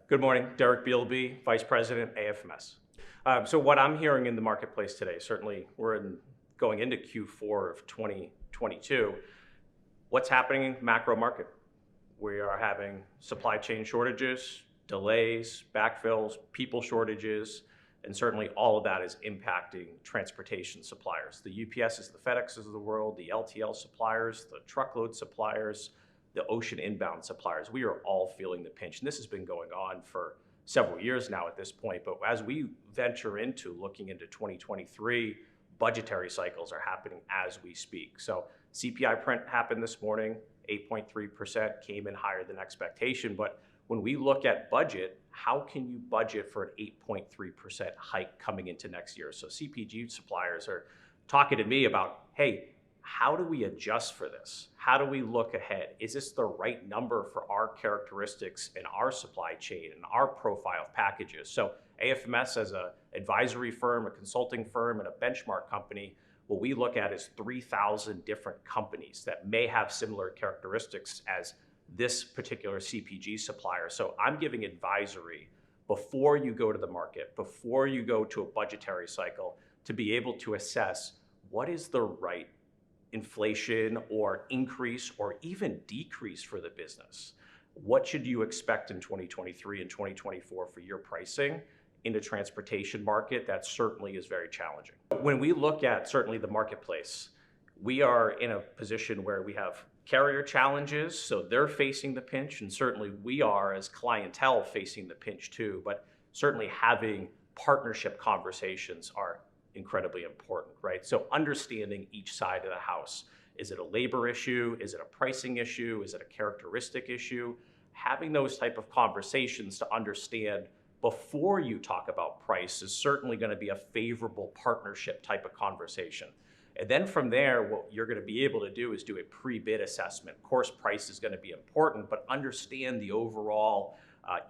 Good morning, Derek Bealby, Vice President, AFMS. So what I'm hearing in the marketplace today, certainly going into Q4 of 2022, what's happening in macro market? We are having supply chain shortages, delays, backfills, people shortages, and certainly all of that is impacting transportation suppliers. The UPSs, the FedExes of the world, the LTL suppliers, the truckload suppliers, the ocean inbound suppliers, we are all feeling the pinch. And this has been going on for several years now at this point. But as we venture into looking into 2023, budgetary cycles are happening as we speak. So CPI print happened this morning, 8.3%, came in higher than expectation. But when we look at budget, how can you budget for an 8.3% hike coming into next year? So CPG suppliers are talking to me about, hey, how do we adjust for this? How do we look ahead? Is this the right number for our characteristics and our supply chain and our profile of packages? So AFMS as an advisory firm, a consulting firm, and a benchmark company, what we look at is 3,000 different companies that may have similar characteristics as this particular CPG supplier. So I'm giving advisory before you go to the market, before you go to a budgetary cycle, to be able to assess what is the right inflation or increase or even decrease for the business. What should you expect in 2023 and 2024 for your pricing in the transportation market? That certainly is very challenging. When we look at certainly the marketplace, we are in a position where we have carrier challenges, so they're facing the pinch, and certainly we are as clientele facing the pinch too, but certainly having partnership conversations are incredibly important, right? So understanding each side of the house. Is it a labor issue? Is it a pricing issue? Is it a characteristic issue? Having those type of conversations to understand before you talk about price is certainly going to be a favorable partnership type of conversation. And then from there, what you're going to be able to do is do a pre-bid assessment. Of course, price is going to be important, but understand the overall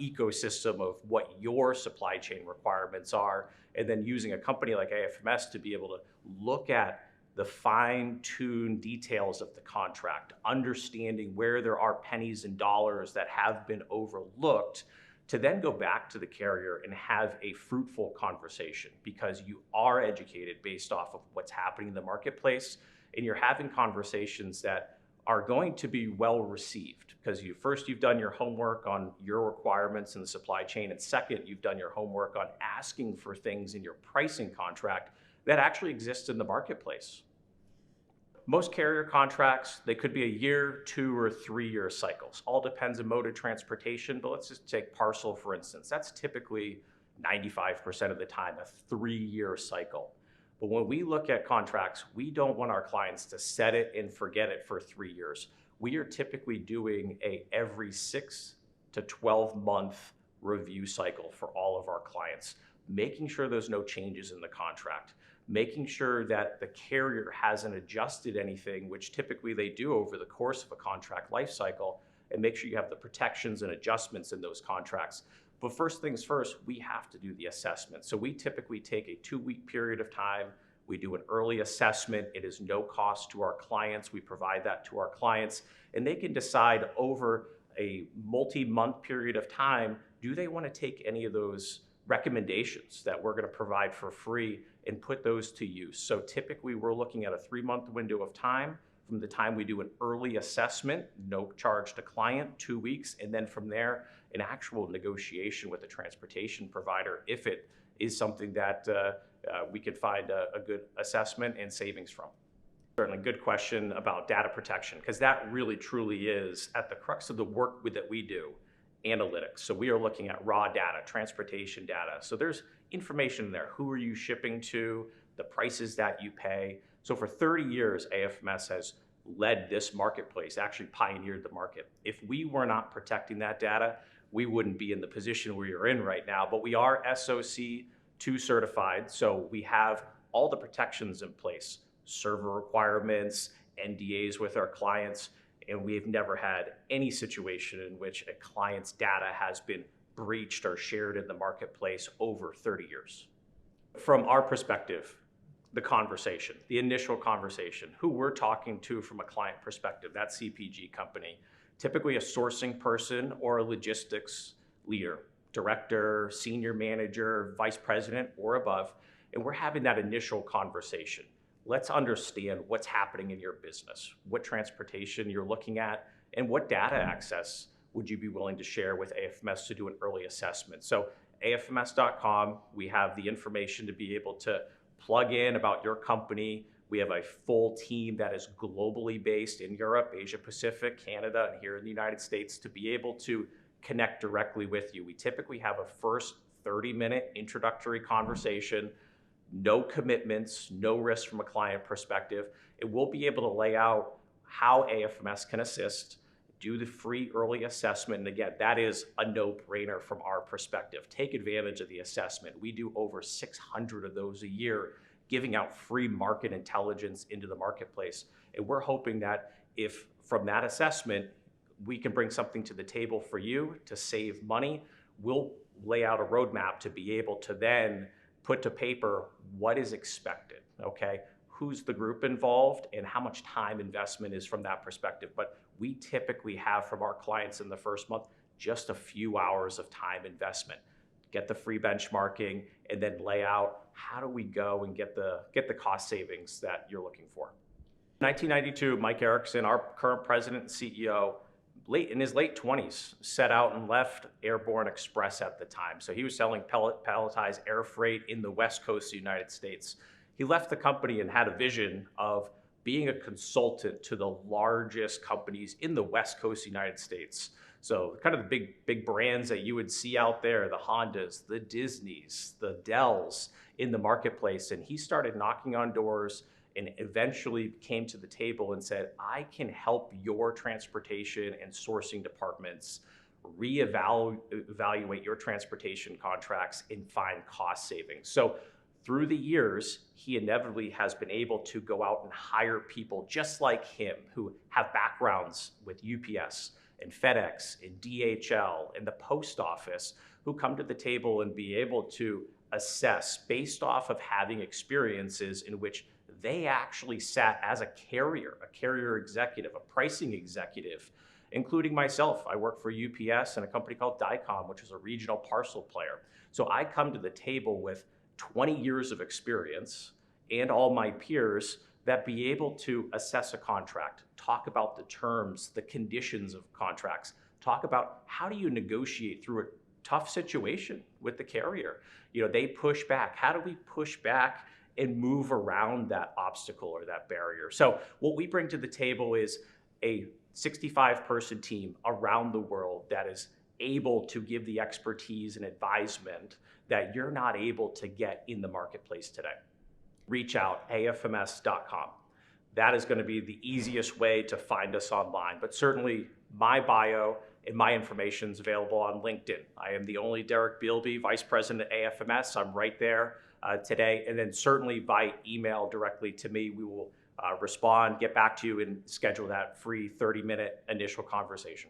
ecosystem of what your supply chain requirements are, and then using a company like AFMS to be able to look at the fine-tuned details of the contract, understanding where there are pennies and dollars that have been overlooked, to then go back to the carrier and have a fruitful conversation, because you are educated based off of what's happening in the marketplace, and you're having conversations that are going to be well received, because you've done your homework on your requirements in the supply chain, and second, you've done your homework on asking for things in your pricing contract that actually exist in the marketplace. Most carrier contracts, they could be a year, 2 or 3 year cycles. All depends on mode of transportation, but let's just take parcel for instance. That's typically 95% of the time a 3-year cycle. But when we look at contracts, we don't want our clients to set it and forget it for 3 years. We are typically doing a every 6 to 12 month review cycle for all of our clients, making sure there's no changes in the contract, making sure that the carrier hasn't adjusted anything, which typically they do over the course of a contract life cycle, and make sure you have the protections and adjustments in those contracts. But first things first, we have to do the assessment. So we typically take a 2-week period of time. We do an early assessment. It is no cost to our clients. We provide that to our clients, and they can decide over a multi-month period of time, do they want to take any of those recommendations that we're going to provide for free and put those to use. So typically we're looking at a 3-month window of time from the time we do an early assessment, no charge to client, 2 weeks, and then from there, an actual negotiation with the transportation provider if it is something that we could find a good assessment and savings from. Certainly good question about data protection, because that really truly is at the crux of the work that we do, analytics. So we are looking at raw data, transportation data. So there's information there. Who are you shipping to? The prices that you pay. So for 30 years, AFMS has led this marketplace, actually pioneered the market. If we were not protecting that data, we wouldn't be in the position we are in right now. But we are SOC 2 certified, so we have all the protections in place, server requirements, NDAs with our clients, and we've never had any situation in which a client's data has been breached or shared in the marketplace over 30 years. From our perspective, the conversation, the initial conversation, who we're talking to from a client perspective, that CPG company, typically a sourcing person or a logistics leader director, senior manager, vice president, or above, and we're having that initial conversation. Let's understand what's happening in your business, what transportation you're looking at, and what data access would you be willing to share with AFMS to do an early assessment. So AFMS.com, we have the information to be able to plug in about your company. We have a full team that is globally based in Europe, Asia Pacific, Canada, and here in the United States to be able to connect directly with you. We typically have a first 30-minute introductory conversation, no commitments, no risk from a client perspective. And we'll be able to lay out how AFMS can assist, do the free early assessment. And again, that is a no-brainer from our perspective. Take advantage of the assessment. We do over 600 of those a year, giving out free market intelligence into the marketplace. And we're hoping that if from that assessment, we can bring something to the table for you to save money, we'll lay out a roadmap to be able to then put to paper what is expected, okay? Who's the group involved and how much time investment is from that perspective. But we typically have from our clients in the first month, just a few hours of time investment. Get the free benchmarking and then lay out how do we go and get the cost savings that you're looking for. 1992, Mike Erickson, our current president and CEO, in his late 20s, set out and left Airborne Express at the time. So he was selling palletized air freight in the West Coast of the United States. He left the company and had a vision of being a consultant to the largest companies in the West Coast of the United States. So kind of the big brands that you would see out there, the Hondas, the Disneys, the Dells in the marketplace. And he started knocking on doors and eventually came to the table and said, I can help your transportation and sourcing departments reevaluate your transportation contracts and find cost savings. So through the years, he inevitably has been able to go out and hire people just like him who have backgrounds with UPS and FedEx and DHL and the post office who come to the table and be able to assess based off of having experiences in which they actually sat as a carrier executive, a pricing executive, including myself. I work for UPS and a company called Dicom, which is a regional parcel player. So I come to the table with 20 years of experience and all my peers that be able to assess a contract, talk about the terms, the conditions of contracts, talk about how do you negotiate through a tough situation with the carrier. You know, they push back. How do we push back and move around that obstacle or that barrier? So what we bring to the table is a 65-person team around the world that is able to give the expertise and advisement that you're not able to get in the marketplace today. Reach out, AFMS.com. That is going to be the easiest way to find us online, but certainly my bio and my information is available on LinkedIn. I am the only Derek Bealby, Vice President at AFMS. I'm right there today, and then certainly by email directly to me. We will respond, get back to you, and schedule that free 30-minute initial conversation.